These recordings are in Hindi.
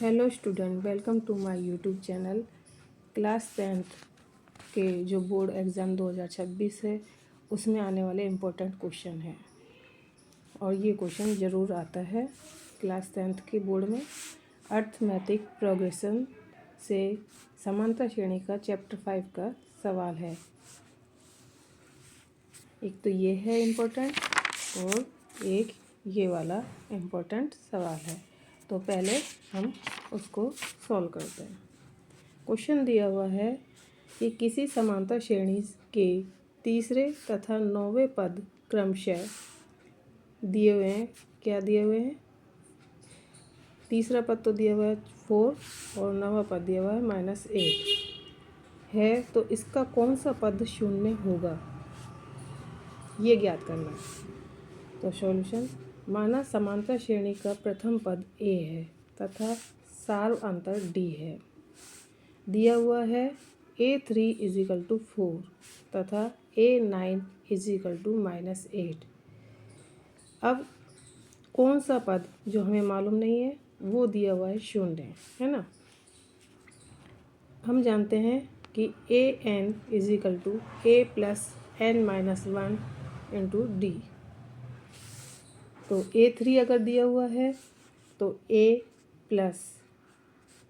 Hello student, welcome to my YouTube channel. Class 10th के जो बोर्ड एग्ज़ाम 2026 है उसमें आने वाले इम्पोर्टेंट क्वेश्चन हैं और ये क्वेश्चन ज़रूर आता है क्लास 10th के बोर्ड में। अर्थमेटिक प्रोग्रेशन से समांतर श्रेणी का चैप्टर 5 का सवाल है। एक तो ये है इम्पोर्टेंट और एक ये वाला इम्पोर्टेंट सवाल है। तो पहले हम उसको सॉल्व करते हैं। क्वेश्चन दिया हुआ है कि किसी समांतर श्रेणी के तीसरे तथा 9वें पद क्रमशः दिए हुए हैं। क्या दिए हुए हैं? तीसरा पद तो दिया हुआ है 4 और 9वां पद दिया हुआ है -8 है। तो इसका कौन सा पद शून्य होगा ये ज्ञात करना है। तो सॉल्यूशन, माना समांतर श्रेणी का प्रथम पद a है तथा साल अंतर d है। दिया हुआ है a3 = 4 तथा a9 = -8। अब कौन सा पद जो हमें मालूम नहीं है वो दिया हुआ है शून्य, है ना। हम जानते हैं कि an = a + n-1 × d। तो a3 अगर दिया हुआ है तो a +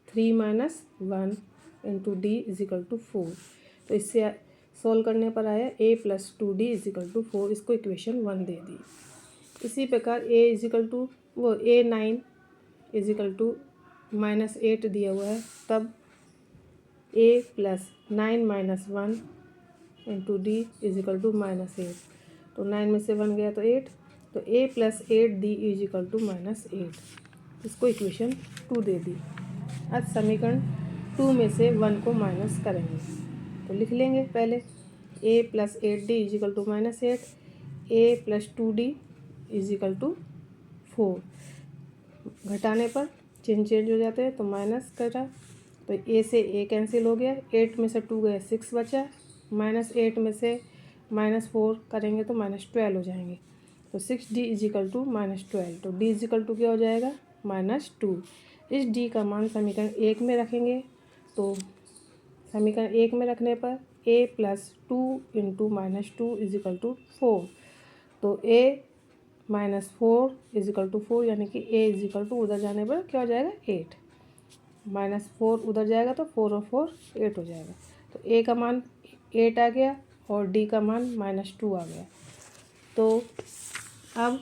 3 - 1 × d = 4। तो इससे सॉल्व करने पर आया a + 2d = 4। इसको इक्वेशन 1 दे दी। इसी प्रकार a9 = -8 दिया हुआ है, तब a + 9 - 1 × d = -8। तो 9 में से 1 गया तो 8। तो a + 8d = -8। इसको इक्वेशन 2 दे दी। अब समीकरण 2 में से 1 को माइनस करेंगे तो लिख लेंगे पहले a + 8d = -8, a + 2d = 4। घटाने पर चिन्ह चेंज हो जाते हैं तो माइनस करा तो a से a कैंसिल हो गया। 8 में से 2 गया 6 बचा। -8 में से -4 करेंगे तो -12 हो जाएंगे। तो 6d = -12। तो d = क्या हो जाएगा? -2। इस d का मान समीकरण 1 में रखेंगे तो समीकरण 1 में रखने पर a + 2 × -2 = 4। तो a -4 = 4, यानी कि a = उधर जाने पर क्या हो जाएगा? 8। -4 उधर जाएगा तो 4 और 4 8 हो जाएगा। तो a का मान 8 आ गया और d का मान -2 आ गया। तो अब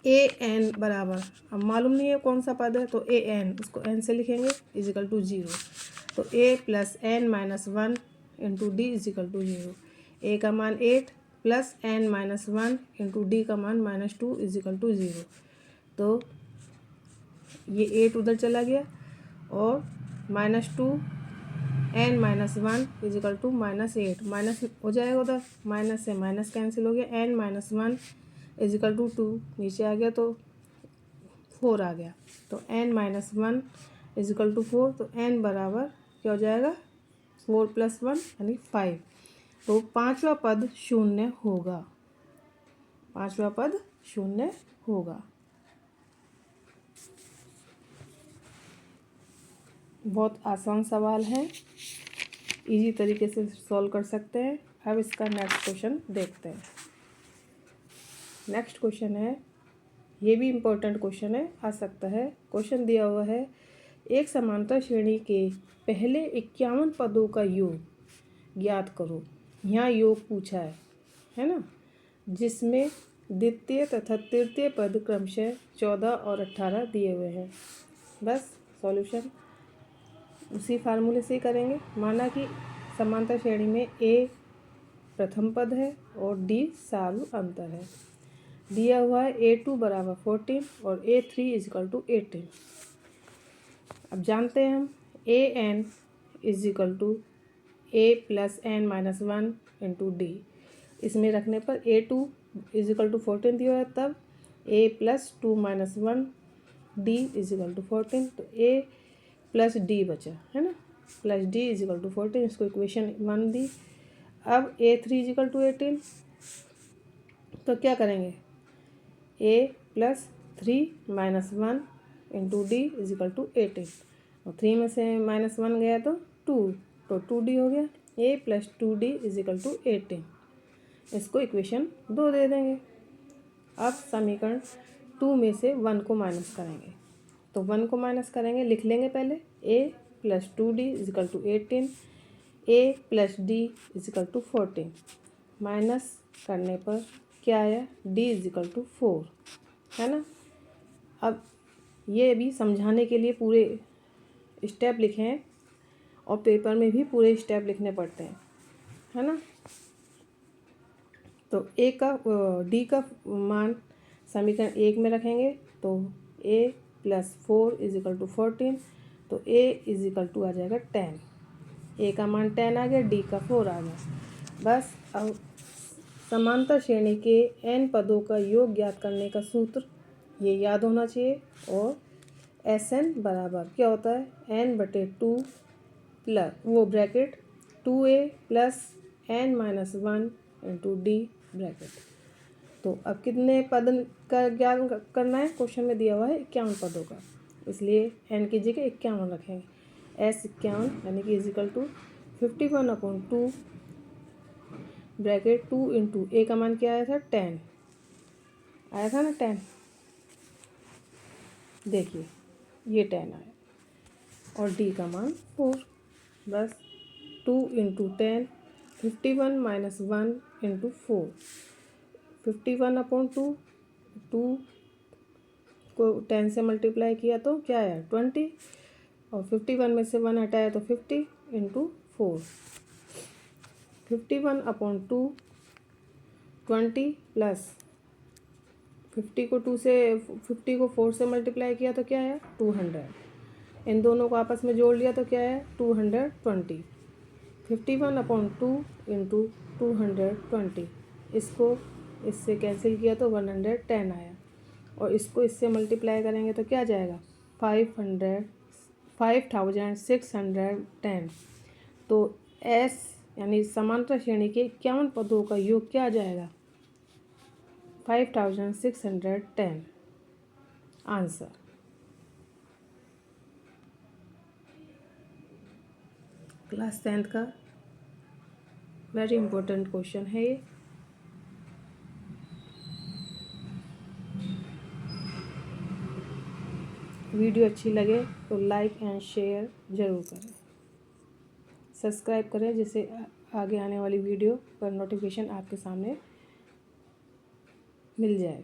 an बराबर, अब मालूम नहीं है कौन सा पद है तो an उसको n से लिखेंगे = 0। तो a + n-1 × d = 0। a का मान 8 + n-1 × d का मान -2 = 0। तो ये 8 उधर चला गया और -2 n-1 = -8 माइनस हो जाएगा। उधर माइनस से माइनस कैंसिल हो गया। n-1 = 2 नीचे आ गया तो 4 आ गया। तो n-1 = 4। तो n बराबर क्या हो जाएगा? 4 + 1 यानी 5। तो पांचवा पद शून्य होगा। पांचवा पद शून्य होगा। बहुत आसान सवाल है, इजी तरीके से सॉल्व कर सकते हैं। अब इसका नेक्स्ट क्वेश्चन देखते हैं। नेक्स्ट क्वेश्चन है, ये भी इम्पोर्टेंट क्वेश्चन है, आ सकता है। क्वेश्चन दिया हुआ है, एक समांतर श्रेणी के पहले 51 पदों का योग ज्ञात करो। यहाँ योग पूछा है ना, जिसमें द्वितीय तथा तृतीय पद क्रमशः 14 और 18 दिए हुए हैं। बस सॉल्यूशन उसी फार्मूले से ही करेंगे। माना कि समांतर श्रेणी में a प्रथम पद है और d साल अंतर है। दिया हुआ है a2 = 14 और a3 = 18। अब जानते हैं हम an = a + n-1 × d। इसमें रखने पर a2 = 14 दिया हुआ है, तब a + 2 - 1 d = 14। तो a + d बचा, है ना, +d = 14। इसको इक्वेशन 1 दी। अब a3 = 18। तो क्या करेंगे? a + 3 - 1 into d is equal to 18। और 3 में से -1 गया तो 2, तो 2d हो गया। a plus 2d is equal to 18। इसको इक्वेशन 2 दे देंगे। अब समीकरण 2 में से 1 को माइनस करेंगे, तो 1 को माइनस करेंगे, लिख लेंगे पहले a plus 2d is equal to 18, a plus d is equal to 14। Minus करने पर क्या आया, d इज इक्वल टू 4, है ना। अब ये भी समझाने के लिए पूरे स्टेप लिखे हैं और पेपर में भी पूरे स्टेप लिखने पड़ते हैं, है ना। तो a का d का मान समीकरण 1 में रखेंगे, तो a plus 4 is equal to 14, तो a इज इक्वल टू आ जाएगा 10। a का मान 10 आ गया, d का 4 आ गया। बस अब समांतर श्रेणी के n पदों का योग ज्ञात करने का सूत्र ये याद होना चाहिए। और Sn बराबर क्या होता है, n/2 प्लस वो bracket 2a plus n-1 into D bracket. तो अब कितने पद का ज्ञान करना है, क्वेश्चन में दिया हुआ है 51 पदों का, इसलिए n की जगह 51 रखेंगे। s 51 यानी कि is equal to 51/2 bracket 2 into A का मान क्या आया था, 10 आया था ना, 10। देखिए ये 10 आया और डी का मान 4। बस 2 इंटू 10, 51 माइनस 1 इंटू 4, 51/2, 2 को 10 से मल्टीप्लाई किया तो क्या आया, 20, और 51 में से 1 हटाया तो 50 इंटू 4, 51/2, 20 प्लस 50 को 4 से मल्टीप्लाई किया तो क्या आया, 200। इन दोनों को आपस में जोड़ लिया तो क्या है, 220। 51/2 इंटू 220, इसको इससे कैंसिल किया तो 110 आया, और इसको इससे मल्टीप्लाई करेंगे तो क्या जाएगा, 5610। तो S यानी समांतर श्रेणी के 51 पदों का योग क्या आ जाएगा, 5610 आंसर। क्लास 10th का वेरी इंपॉर्टेंट क्वेश्चन है ये। वीडियो अच्छी लगे तो लाइक एंड शेयर ज़रूर करें, सब्सक्राइब करें, जिससे आगे आने वाली वीडियो पर नोटिफिकेशन आपके सामने मिल जाए।